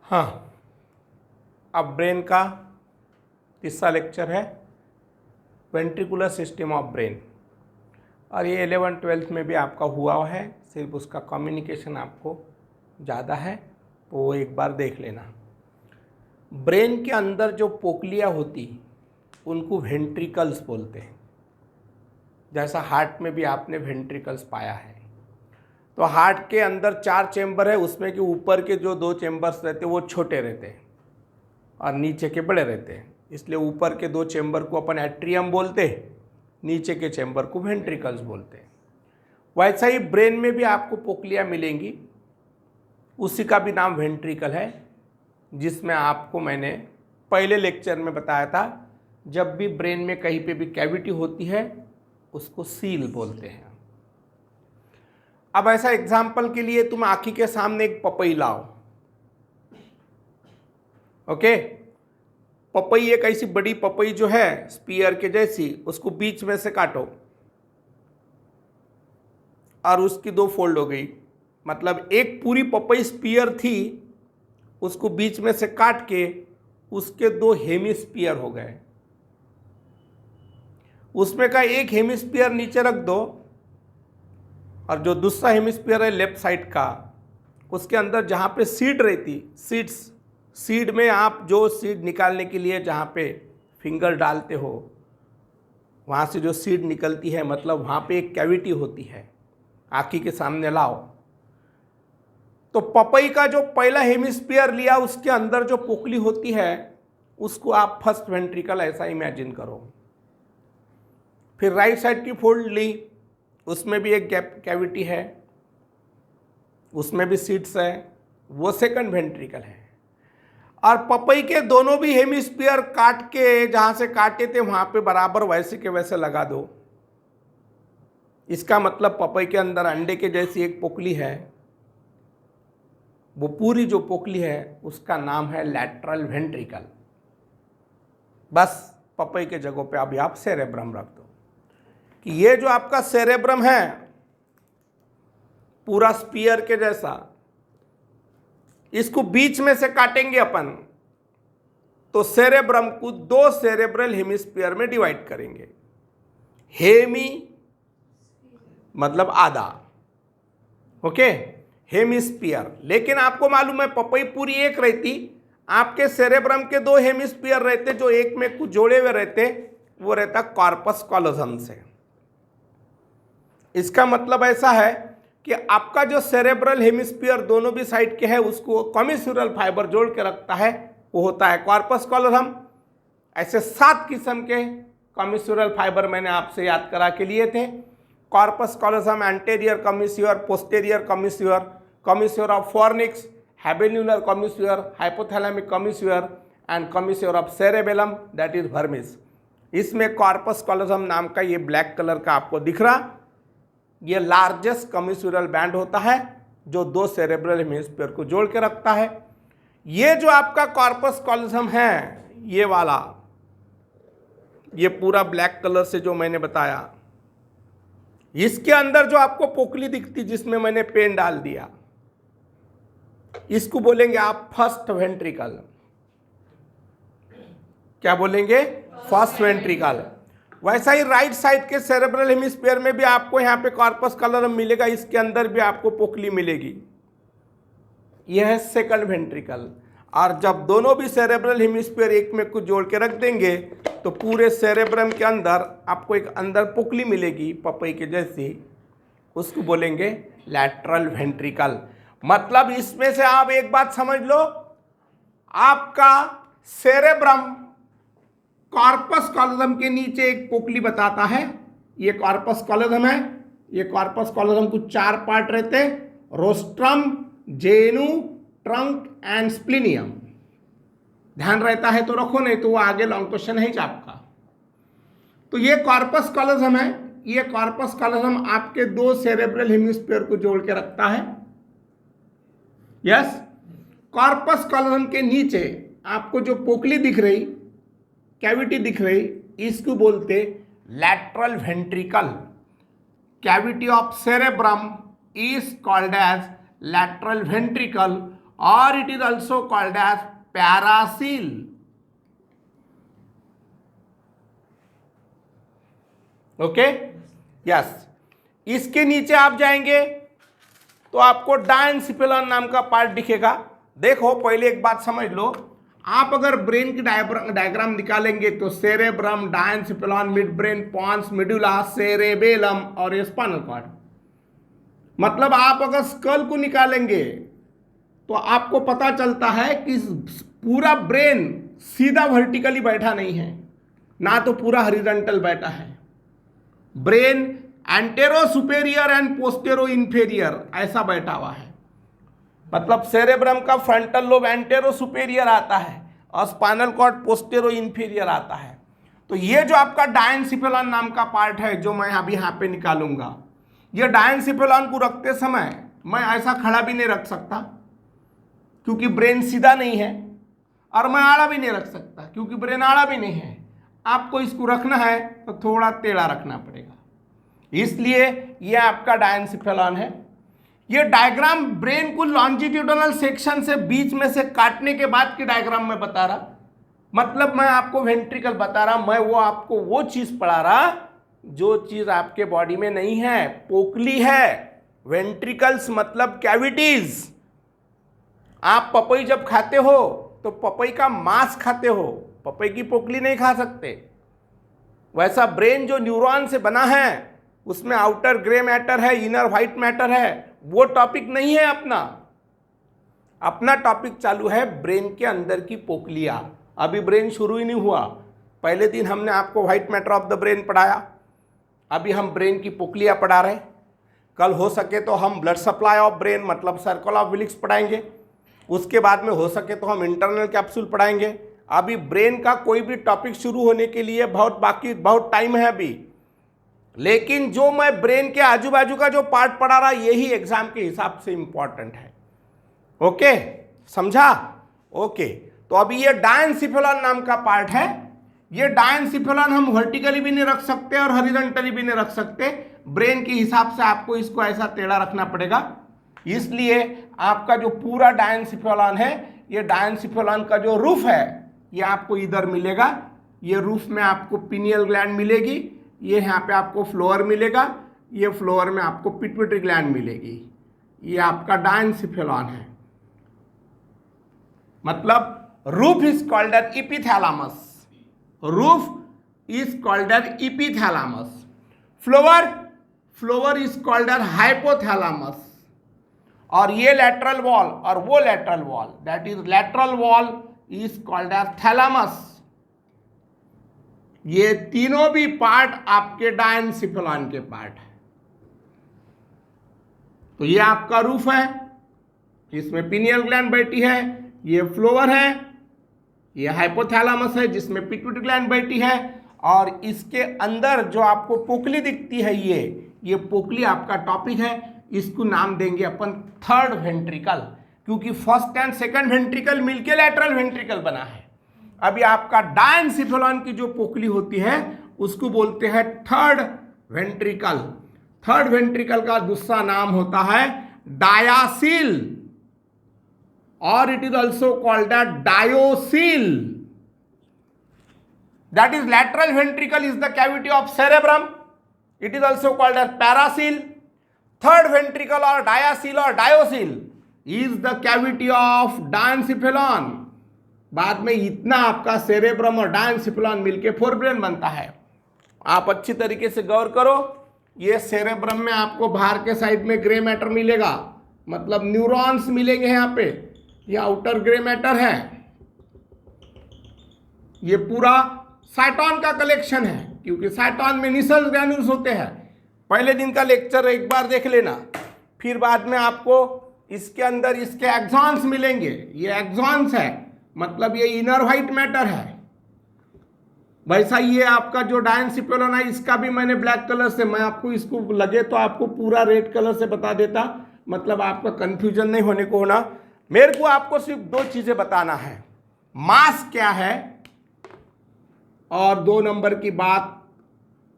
हाँ, अब ब्रेन का तीसरा लेक्चर है वेंट्रिकुलर सिस्टम ऑफ ब्रेन, और ये 11th-12th में भी आपका हुआ है, सिर्फ उसका कम्युनिकेशन आपको ज़्यादा है, तो वो एक बार देख लेना। ब्रेन के अंदर जो पोकलियाँ होती उनको वेंट्रिकल्स बोलते हैं। जैसा हार्ट में भी आपने वेंट्रिकल्स पाया है, तो हार्ट के अंदर 4 चेंबर है, उसमें कि ऊपर के जो 2 चेंबर्स रहते हैं वो छोटे रहते हैं और नीचे के बड़े रहते हैं, इसलिए ऊपर के 2 चेंबर को अपन एट्रियम बोलते हैं, नीचे के चेंबर को वेंट्रिकल्स बोलते हैं। वैसा ही ब्रेन में भी आपको पोकलियाँ मिलेंगी, उसी का भी नाम वेंट्रिकल है, जिसमें आपको मैंने पहले लेक्चर में बताया था, जब भी ब्रेन में कहीं पे भी कैविटी होती है उसको सील बोलते हैं। अब ऐसा एग्जाम्पल के लिए तुम आँखी के सामने एक पपई लाओ, ओके। पपई एक ऐसी बड़ी पपई जो है स्पीयर के जैसी, उसको बीच में से काटो और उसकी 2 फोल्ड हो गई, मतलब एक पूरी पपई स्पीयर थी, उसको बीच में से काट के उसके 2 हेमिस्फीयर हो गए। उसमें का एक हेमिस्फीयर नीचे रख दो और जो दूसरा हेमिस्फीयर है लेफ्ट साइड का, उसके अंदर जहाँ पे सीड रहती, सीड में आप जो सीड निकालने के लिए जहाँ पे फिंगर डालते हो, वहाँ से जो सीड निकलती है, मतलब वहाँ पे एक कैविटी होती है, आँखी के सामने लाओ। तो पपई का जो पहला हेमिस्फीयर लिया, उसके अंदर जो पोकली होती है उसको आप फर्स्ट वेंट्रिकल ऐसा इमेजिन करो। फिर राइट साइड की फोल्ड ली, उसमें भी एक कैविटी है, उसमें भी सीड्स है, वो सेकंड वेंट्रिकल है। और पपई के दोनों भी हेमिस्फीयर काट के जहाँ से काटे थे वहाँ पे बराबर वैसे के वैसे लगा दो। इसका मतलब पपई के अंदर अंडे के जैसी एक पोकली है, वो पूरी जो पोकली है उसका नाम है लैटरल वेंट्रिकल। बस पपई के जगह पे अभी आप सेरेब्रम रख दो कि ये जो आपका सेरेब्रम है पूरा स्पीयर के जैसा, इसको बीच में से काटेंगे अपन, तो सेरेब्रम को 2 सेरेब्रल हेमिस्फीयर में डिवाइड करेंगे। हेमी मतलब आधा, ओके, हेमिस्फीयर। लेकिन आपको मालूम है पपई पूरी एक रहती, आपके सेरेब्रम के 2 हेमिस्फीयर रहते, जो एक में कुछ जोड़े हुए रहते, वो रहता कॉर्पस कॉलोजम से। इसका मतलब ऐसा है कि आपका जो सेरेब्रल हेमिस्फीयर दोनों भी साइड के है, उसको कॉमिस्यूरल फाइबर जोड़ के रखता है, वो होता है कॉर्पस कॉलोजम। ऐसे 7 किस्म के कॉमिस्यूरल फाइबर मैंने आपसे याद करा के लिए थे। Corpus callosum, anterior commissure, posterior commissure, commissure of fornix, habenular commissure, hypothalamic commissure and commissure of cerebellum, that is vermis. इसमें कॉर्पस कॉलोजम नाम का ये ब्लैक कलर का आपको दिख रहा, ये लार्जेस्ट कॉमिस्यूरल बैंड होता है जो 2 सेरेब्रल हेमिस्फीयर को जोड़ के रखता है। ये जो आपका कॉर्पस कॉलोजम है, ये वाला, ये पूरा ब्लैक कलर से जो मैंने बताया, इसके अंदर जो आपको पोकली दिखती जिसमें मैंने पेन डाल दिया, इसको बोलेंगे आप फर्स्ट वेंट्रिकल। क्या बोलेंगे? First ventricle. वैसा ही राइट साइड के सेरेब्रल हेमिस्फीयर में भी आपको यहाँ पे कॉर्पस कॉलोजम मिलेगा, इसके अंदर भी आपको पोकली मिलेगी, यह है सेकंड वेंट्रिकल। और जब दोनों भी सेरेब्रल हेमिस्फीयर एक में कुछ जोड़ के रख देंगे, तो पूरे सेरेब्रम के अंदर आपको एक अंदर पोकली मिलेगी पपई के जैसी, उसको बोलेंगे लैटरल वेंट्रिकल। मतलब इसमें से आप एक बात समझ लो, आपका सेरेब्रम कॉर्पस कॉलोजम के नीचे एक पोकली बताता है, ये कॉर्पस कॉलोजम है। ये कॉर्पस कॉलोजम को 4 पार्ट रहते, रोस्ट्रम, जेनु, ट्रंक एंड स्प्लिनियम। ध्यान रहता है तो रखो, नहीं तो वो आगे लॉन्ग क्वेश्चन है आपका। तो ये कॉर्पस कॉलोजम है, ये कॉर्पस कॉलोजम आपके 2 सेरेब्रल हेमिस्फीयर को जोड़ के रखता है। यस, कॉर्पस कॉलोजम के नीचे आपको जो पोकली दिख रही, कैविटी दिख रही, इसको बोलते lateral ventricle. Cavity of cerebrum is called as lateral ventricle और it is also called as paracoele. Okay, yes. इसके नीचे आप जाएंगे तो आपको डायंसिफेलॉन नाम का पार्ट दिखेगा। देखो पहले एक बात समझ लो, आप अगर ब्रेन की डायग्राम निकालेंगे तो cerebrum, diencephalon, mid brain, pons, medulla, cerebellum और स्पाइनल कॉर्ड। मतलब आप अगर स्कल को निकालेंगे तो आपको पता चलता है कि पूरा ब्रेन सीधा वर्टिकली बैठा नहीं है, ना तो पूरा हॉरिजॉन्टल बैठा है। Brain antero superior and postero inferior ऐसा बैठा हुआ है। मतलब सेरेब्रम का फ्रंटल लोब एंटेरो सुपेरियर आता है और स्पाइनल कॉर्ड पोस्टेरो इंफीरियर आता है। तो ये जो आपका डायंसिफेलॉन नाम का पार्ट है जो मैं अभी यहाँ पे निकालूंगा, ये डायंसिफेलॉन को रखते समय मैं ऐसा खड़ा भी नहीं रख सकता क्योंकि ब्रेन सीधा नहीं है, और मैं आड़ा भी नहीं रख सकता क्योंकि ब्रेन आड़ा भी नहीं है। आपको इसको रखना है तो थोड़ा टेढ़ा रखना पड़ेगा, इसलिए ये आपका डायंसिफेलॉन है। ये डायग्राम ब्रेन को लॉन्जिट्यूडनल सेक्शन से बीच में से काटने के बाद की डायग्राम में बता रहा। मतलब मैं आपको वेंट्रिकल बता रहा, मैं वो आपको वो चीज पढ़ा रहा जो चीज आपके बॉडी में नहीं है, पोकली है। वेंट्रिकल्स मतलब कैविटीज। आप पपई जब खाते हो तो पपई का मांस खाते हो, पपई की पोकली नहीं खा सकते। वैसा ब्रेन जो न्यूरॉन से बना है उसमें आउटर ग्रे मैटर है, इनर व्हाइट मैटर है, वो टॉपिक नहीं है अपना। अपना टॉपिक चालू है ब्रेन के अंदर की पोकलियां। अभी ब्रेन शुरू ही नहीं हुआ। पहले दिन हमने आपको white matter of the brain पढ़ाया, अभी हम ब्रेन की पोकलियां पढ़ा रहे। कल हो सके तो हम ब्लड सप्लाई ऑफ ब्रेन मतलब सर्कल ऑफ विलिक्स पढ़ाएंगे। उसके बाद में हो सके तो हम इंटरनल कैप्सूल पढ़ाएंगे। अभी ब्रेन का कोई भी टॉपिक शुरू होने के लिए बहुत टाइम है अभी। लेकिन जो मैं ब्रेन के आजू बाजू का जो पार्ट पढ़ा रहा यही एग्जाम के हिसाब से इंपॉर्टेंट है। ओके, समझा? ओके, तो अभी ये डायंसिफेलॉन नाम का पार्ट है। ये डायंसिफेलॉन हम वर्टिकली भी नहीं रख सकते और हॉरिजॉन्टली भी नहीं रख सकते। ब्रेन के हिसाब से आपको इसको ऐसा टेढ़ा रखना पड़ेगा। इसलिए आपका जो पूरा डायंसिफेलॉन है, ये डायंसिफेलॉन का जो रूफ है ये आपको इधर मिलेगा। ये रूफ में आपको पिनियल ग्लैंड मिलेगी, ये यहाँ पे आपको फ्लोअर मिलेगा, ये फ्लोअर में आपको पिट्यूटरी ग्लैंड मिलेगी। ये आपका डायंसिफेलॉन है। मतलब roof is called an epithalamus. Roof is called an epithalamus. Floor is called an hypothalamus. और ये लैटरल वॉल और वो lateral wall, that is lateral wall is called as thalamus. ये तीनों भी पार्ट आपके डायंसिफेलॉन के पार्ट है। तो ये आपका रूफ है, इसमें पिनियल ग्लैंड बैठी है, ये फ्लोअर है, ये हाइपोथैलेमस है जिसमें पिट्यूटरी ग्लैंड बैठी है, और इसके अंदर जो आपको पोकली दिखती है ये पोकली आपका टॉपिक है। इसको नाम देंगे अपन थर्ड वेंट्रिकल, क्योंकि फर्स्ट एंड सेकंड वेंट्रिकल मिलके लैटरल वेंट्रिकल बना है। अभी आपका डायंसिफेलॉन की जो पोकली होती है उसको बोलते हैं थर्ड वेंट्रिकल। थर्ड वेंट्रिकल का दूसरा नाम होता है डायासिल, और it is also called the diocoele. That is lateral ventricle is the cavity of cerebrum, it is also called as paracoele. Third ventricle और डायासिल और diocoele is the cavity of diencephalon. बाद में इतना आपका cerebrum और डायंसिफेलॉन मिलके forebrain बनता है। आप अच्छी तरीके से गौर करो, ये सेरेब्रम में आपको बाहर के साइड में ग्रे मैटर मिलेगा, मतलब न्यूरॉन्स मिलेंगे यहाँ पे। ये आउटर ग्रे मैटर है, ये पूरा साइटॉन का कलेक्शन है, क्योंकि साइटॉन में निसल ग्रैन्यूल्स होते हैं। पहले दिन का लेक्चर एक बार देख लेना, फिर बाद में आपको इसके अंदर इसके एक्सॉन्स मिलेंगे। ये एक्सॉन्स है, मतलब ये इनर व्हाइट मैटर है। वैसा ये आपका जो डायंसिफेलॉन है इसका भी मैंने ब्लैक कलर से, मैं आपको इसको लगे तो आपको पूरा रेड कलर से बता देता, मतलब आपका कंफ्यूजन नहीं होने को होना। मेरे को आपको सिर्फ दो चीजें बताना है, मास क्या है और 2 नंबर की बात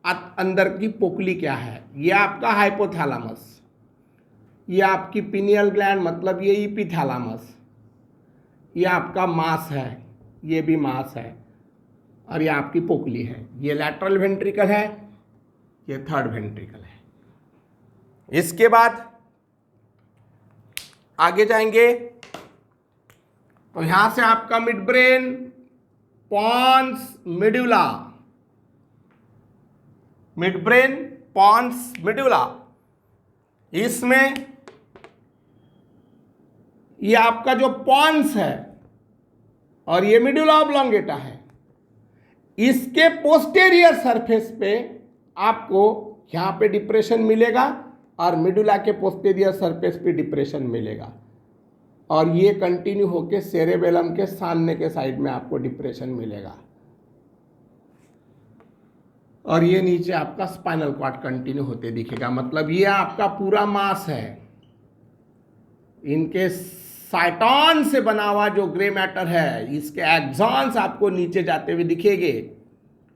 अंदर की पोकली क्या है। ये आपका हाइपोथैलेमस, ये आपकी पिनियल ग्लैंड मतलब ये इपिथैलेमस, ये आपका मास है, ये भी मास है, और ये आपकी पोकली है। ये लैटरल वेंट्रिकल है, ये थर्ड वेंट्रिकल है। इसके बाद आगे जाएंगे तो यहां से आपका mid brain, pons, medulla, mid brain, pons, medulla, इसमें ये आपका जो पॉन्स है और ये मेडुला ऑब्लोंगेटा है, इसके पोस्टेरियर सरफेस पे आपको यहां पे डिप्रेशन मिलेगा और मेडुला के पोस्टेरियर सरफेस पे डिप्रेशन मिलेगा, और ये कंटिन्यू होके सेरेबेलम के सामने के साइड में आपको डिप्रेशन मिलेगा, और ये नीचे आपका स्पाइनल कॉर्ड कंटिन्यू होते दिखेगा। मतलब ये आपका पूरा मास है। इनके साइटॉन से बना हुआ जो ग्रे मैटर है, इसके एक्सॉन्स आपको नीचे जाते हुए दिखेंगे।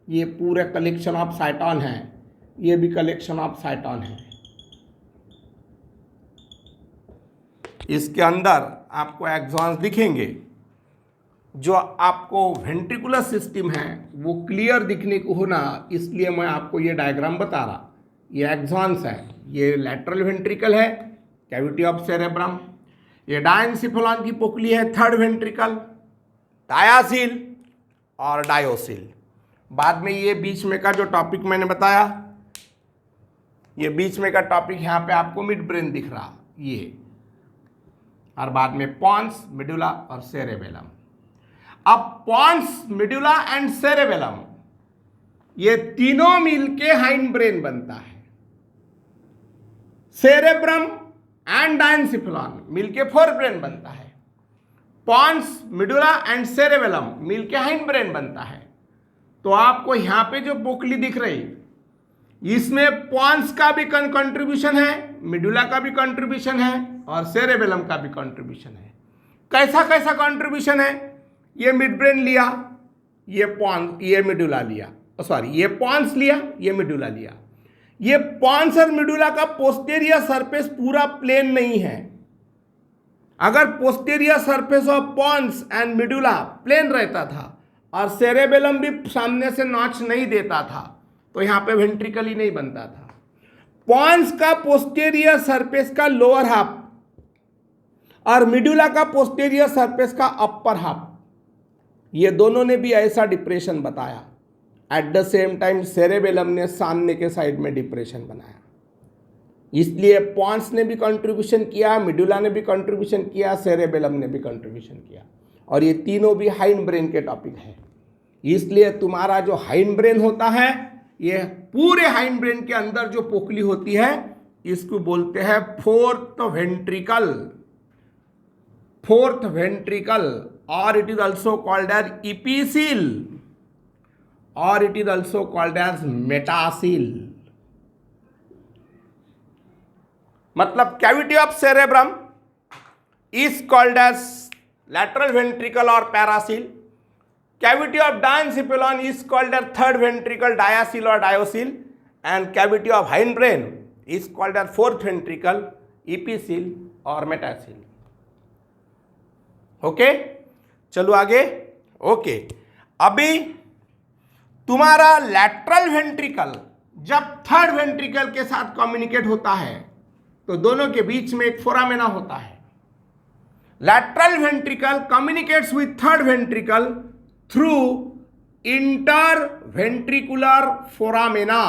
ये पूरे कलेक्शन ऑफ साइटॉन है, ये भी कलेक्शन ऑफ साइटॉन है। इसके अंदर आपको एक्सॉन्स दिखेंगे। जो आपको वेंट्रिकुलर सिस्टम है वो क्लियर दिखने को होना, इसलिए मैं आपको ये डायग्राम बता रहा। ये एक्सॉन्स है, ये लैटरल वेंट्रिकल है, कैविटी ऑफ सेरेब्रम। ये डायनसिफेलॉन की पोकली है, थर्ड वेंट्रिकल, डायासिल और डायोसिल। बाद में ये बीच में का जो टॉपिक मैंने बताया, ये बीच में का टॉपिक यहाँ पे आपको मिड ब्रेन दिख रहा ये, और बाद में पॉन्स, मेडुला और सेरेबेलम। अब पॉन्स, मेडुला एंड सेरेबेलम ये तीनों मिलके हाइंड ब्रेन बनता है। सेरेब्रम एंड डायनसिफेलॉन मिलके फोर ब्रेन बनता है। पॉन्स, मेडुला एंड सेरेबेलम मिलके हाइंड ब्रेन बनता है। तो आपको यहां पे जो पोकली दिख रही, इसमें पॉन्स का भी कंट्रीब्यूशन है, मेडुला का भी कंट्रीब्यूशन है और सेरेबेलम का भी कंट्रीब्यूशन है। कैसा कैसा कंट्रीब्यूशन है? ये मिड ब्रेन लिया, ये पॉन्स, ये मेडुला लिया, सॉरी ये पॉन्स लिया, ये मेडुला लिया। ये पॉन्स और मेडुला का पोस्टेरियर सरफेस पूरा प्लेन नहीं है। अगर posterior surface of pons and medulla plane रहता था और सेरेबेलम भी सामने से नॉच नहीं देता था, तो यहां पे वेंट्रिकल ही नहीं बनता था। पॉन्स का पोस्टेरियर सरफेस का लोअर हाफ और मेडुला का पोस्टेरियर सरफेस का अपर हाफ, ये दोनों ने भी ऐसा डिप्रेशन बताया। At the same time cerebellum ने सामने के साइड में डिप्रेशन बनाया। इसलिए पॉन्स ने भी कंट्रीब्यूशन किया, मेडुला ने भी कंट्रीब्यूशन किया, सेरेबेलम ने भी कंट्रीब्यूशन किया, और ये तीनों भी हाइंड ब्रेन के टॉपिक है। इसलिए तुम्हारा जो हाइंड ब्रेन होता है, ये पूरे हाइंड ब्रेन के अंदर जो पोकली होती है, इसको बोलते हैं फोर्थ वेंट्रिकल। फोर्थ वेंट्रिकल, और it is also called as epicoele, और it is also called as metacoele. मतलब cavity of cerebrum is called as lateral ventricle और paracoele. Cavity of diencephalon is called as third ventricle, diacoele और diocoele, and cavity of hind brain is called as fourth ventricle, epicoele और metacoele. Okay, चलो आगे। Okay, अभी तुम्हारा lateral ventricle जब third ventricle के साथ कम्युनिकेट होता है, तो दोनों के बीच में एक फोरामेना होता है। Lateral ventricle communicates with third ventricle through interventricular foramina.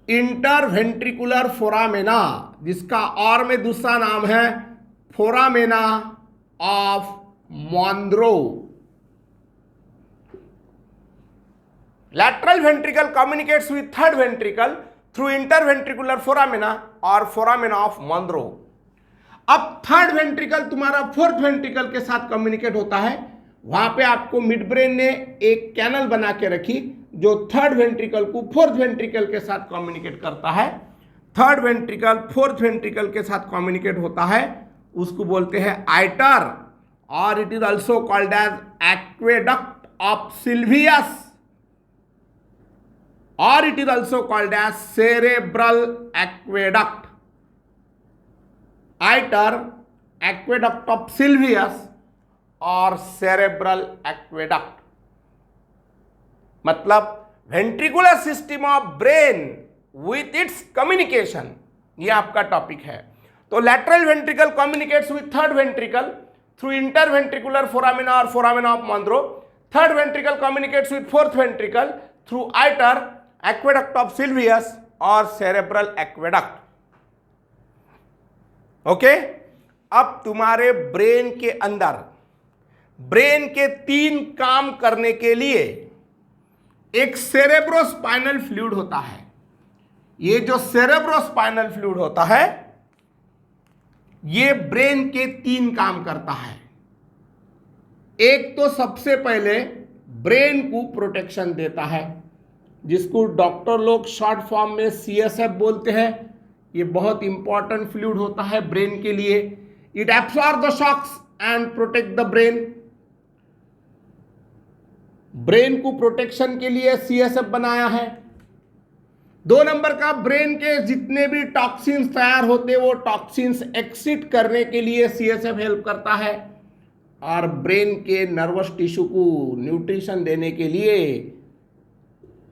Interventricular foramina, जिसका और में दूसरा नाम है foramina of Monro. Lateral ventricle communicates with third ventricle through interventricular foramina और foramina of Monro। अब थर्ड वेंट्रिकल तुम्हारा फोर्थ वेंट्रिकल के साथ कम्युनिकेट होता है। वहां पे आपको मिड ब्रेन ने एक कैनल बना के रखी जो थर्ड वेंट्रिकल को फोर्थ वेंट्रिकल के साथ कम्युनिकेट करता है। थर्ड वेंट्रिकल फोर्थ वेंट्रिकल के साथ कम्युनिकेट होता है, उसको बोलते हैं आइटर, और it is also called as aqueduct of Sylvius, or it is also called as cerebral aqueduct. Iter aqueduct of Sylvius और सेरेब्रल एक्वेडक्ट। मतलब ventricular system of brain with its communication, ये आपका टॉपिक है। तो lateral ventricle communicates with third ventricle through interventricular foramina और foramina of Monro. Third ventricle communicates with fourth ventricle through iter, aqueduct of Sylvius और cerebral aqueduct. Okay, अब तुम्हारे brain के अंदर ब्रेन के 3 काम करने के लिए एक सेरेब्रोस्पाइनल फ्लूइड होता है। ये जो सेरेब्रोस्पाइनल फ्लूइड होता है ये ब्रेन के 3 काम करता है। एक तो सबसे पहले ब्रेन को प्रोटेक्शन देता है, जिसको डॉक्टर लोग शॉर्ट फॉर्म में CSF बोलते हैं। ये बहुत इंपॉर्टेंट फ्लूइड होता है ब्रेन के लिए। It absorb the shocks and protect the brain. Brain को प्रोटेक्शन के लिए CSF बनाया है। 2 नंबर का, ब्रेन के जितने भी टॉक्सिन्स तैयार होते वो टॉक्सिन्स एक्सिट करने के लिए CSF हेल्प करता है। और ब्रेन के नर्वस टिश्यू को न्यूट्रिशन देने के लिए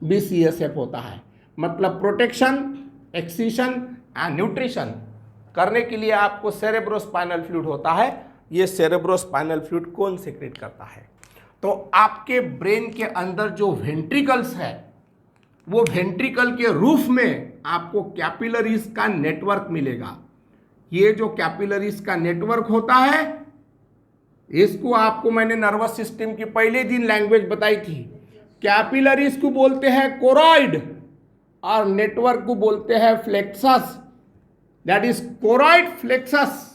भी CSF होता है। मतलब प्रोटेक्शन, एक्सीशन एंड न्यूट्रिशन करने के लिए आपको सेरेब्रोस्पाइनल फ्लूइड होता है। ये सेरेब्रोस्पाइनल फ्लूइड कौन सेक्रेट करता है? तो आपके ब्रेन के अंदर जो वेंट्रिकल्स है वो वेंट्रिकल के रूफ में आपको कैपिलरीज का नेटवर्क मिलेगा। ये जो कैपिलरीज का नेटवर्क होता है इसको आपको मैंने नर्वस सिस्टम की पहले दिन लैंग्वेज बताई थी। कैपिलरीज को बोलते हैं कोरॉइड और नेटवर्क को बोलते हैं plexus. That is choroid plexus.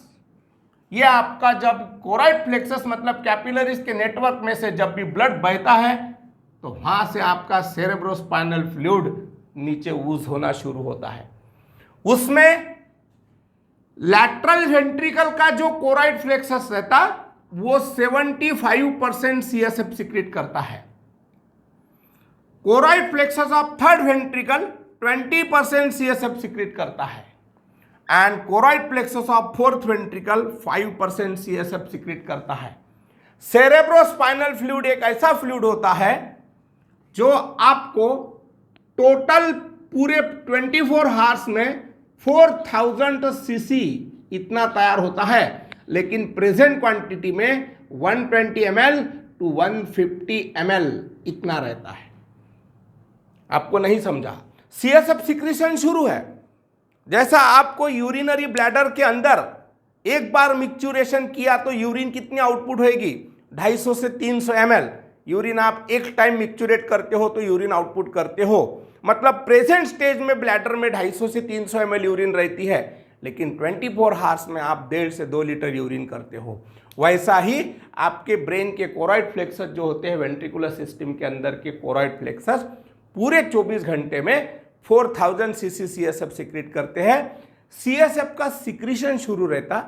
ये आपका जब कोरॉइड फ्लेक्सस मतलब कैपिलरीज के नेटवर्क में से जब भी ब्लड बहता है तो वहां से आपका सेरेब्रोस्पाइनल फ्लूइड नीचे ऊज होना शुरू होता है। उसमें लैटरल वेंट्रिकल का जो कोरॉइड फ्लेक्सस रहता वो 75% CSF सीक्रेट करता है। Choroid plexus of third ventricle 20% CSF secret करता है and choroid plexus of fourth ventricle 5% CSF secret करता है। सेरेब्रोस्पाइनल फ्लूइड एक ऐसा फ्लूइड होता है जो आपको टोटल पूरे 24 आवर्स में 4000 cc इतना तैयार होता है, लेकिन प्रेजेंट क्वांटिटी में 120 ml टू 150 ml इतना रहता है। आपको नहीं समझा? CSF सीक्रेशन शुरू है। जैसा आपको यूरिनरी ब्लैडर के अंदर एक बार मिक्चुरेशन किया तो यूरिन कितनी आउटपुट होगी? 250 से 300 ml यूरिन आप एक टाइम मिक्चुरेट करते हो तो यूरिन आउटपुट करते हो। मतलब प्रेजेंट स्टेज में ब्लैडर में 250 से 300 ml यूरिन रहती है, लेकिन 24 आवर्स में आप 1.5 से 2 लीटर यूरिन करते हो। वैसा ही आपके ब्रेन के कोरॉइड फ्लेक्सस जो होते हैं वेंट्रिकुलर सिस्टम के अंदर के कोरॉइड फ्लेक्सस पूरे 24 घंटे में 4000 cc CSF सीक्रेट करते हैं। CSF का सिक्रीशन शुरू रहता,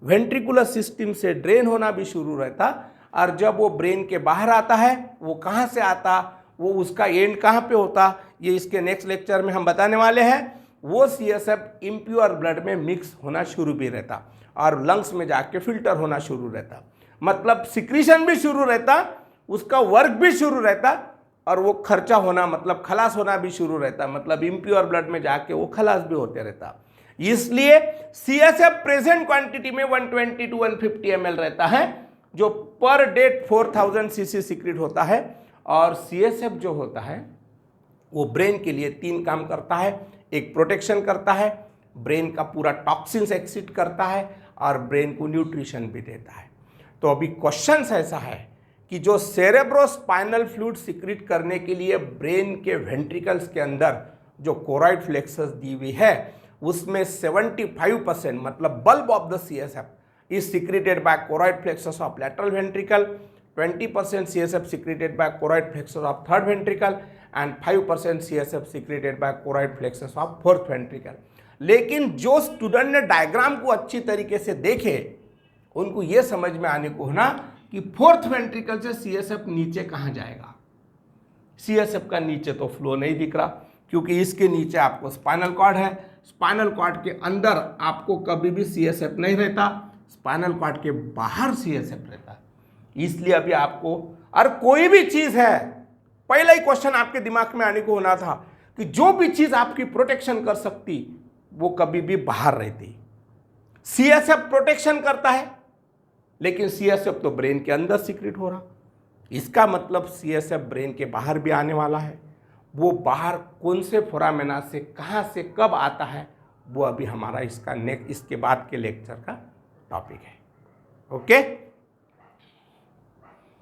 वेंट्रिकुलर सिस्टम से ड्रेन होना भी शुरू रहता, और जब वो ब्रेन के बाहर आता है वो कहाँ से आता, वो उसका एंड कहाँ पे होता, ये इसके नेक्स्ट लेक्चर में हम बताने वाले हैं। वो CSF इम्प्योर ब्लड में मिक्स होना शुरू भी रहता और लंग्स में जाके फिल्टर होना शुरू रहता। मतलब सिक्रीशन भी शुरू रहता, उसका वर्क भी शुरू रहता, और वो खर्चा होना मतलब खलास होना भी शुरू रहता। मतलब इम्प्योर ब्लड में जाके वो खलास भी होते रहता। इसलिए CSF प्रेजेंट क्वांटिटी में 120 टू 150 ml रहता है, जो पर डे 4000 cc सीक्रेट होता है। और CSF जो होता है वो ब्रेन के लिए 3 काम करता है। एक प्रोटेक्शन करता है, ब्रेन का पूरा टॉक्सिन्स एक्सिट करता है, और ब्रेन को न्यूट्रिशन भी देता है। तो अभी क्वेश्चन ऐसा है कि जो सेरेब्रोस्पाइनल फ्लूइड सीक्रेट करने के लिए ब्रेन के वेंट्रिकल्स के अंदर जो कोरॉइड फ्लेक्सस दी हुई है उसमें 75% मतलब bulb of the CSF is secreted by choroid plexus of lateral ventricle, 20% CSF secreted by choroid plexus of third ventricle and 5% CSF secreted by choroid plexus of fourth ventricle. लेकिन जो student ने diagram को अच्छी तरीके से देखे उनको ये समझ में आने को होना कि फोर्थ वेंट्रिकल से CSF नीचे कहाँ जाएगा। CSF का नीचे तो फ्लो नहीं दिख रहा, क्योंकि इसके नीचे आपको स्पाइनल कॉर्ड है। स्पाइनल कॉर्ड के अंदर आपको कभी भी CSF नहीं रहता। स्पाइनल कॉर्ड के बाहर सीएसएफ रहता है। इसलिए अभी आपको, और कोई भी चीज है, पहला ही क्वेश्चन आपके दिमाग में आने को होना था कि जो भी चीज आपकी प्रोटेक्शन कर सकती वो कभी भी बाहर रहती। सीएसएफ प्रोटेक्शन करता है, लेकिन सीएसएफ तो ब्रेन के अंदर सीक्रेट हो रहा। इसका मतलब सीएसएफ ब्रेन के बाहर भी आने वाला है। वो बाहर कौन से फोरामेना से, कहाँ से, कब आता है, वो अभी हमारा इसके बाद के लेक्चर का टॉपिक है। ओके।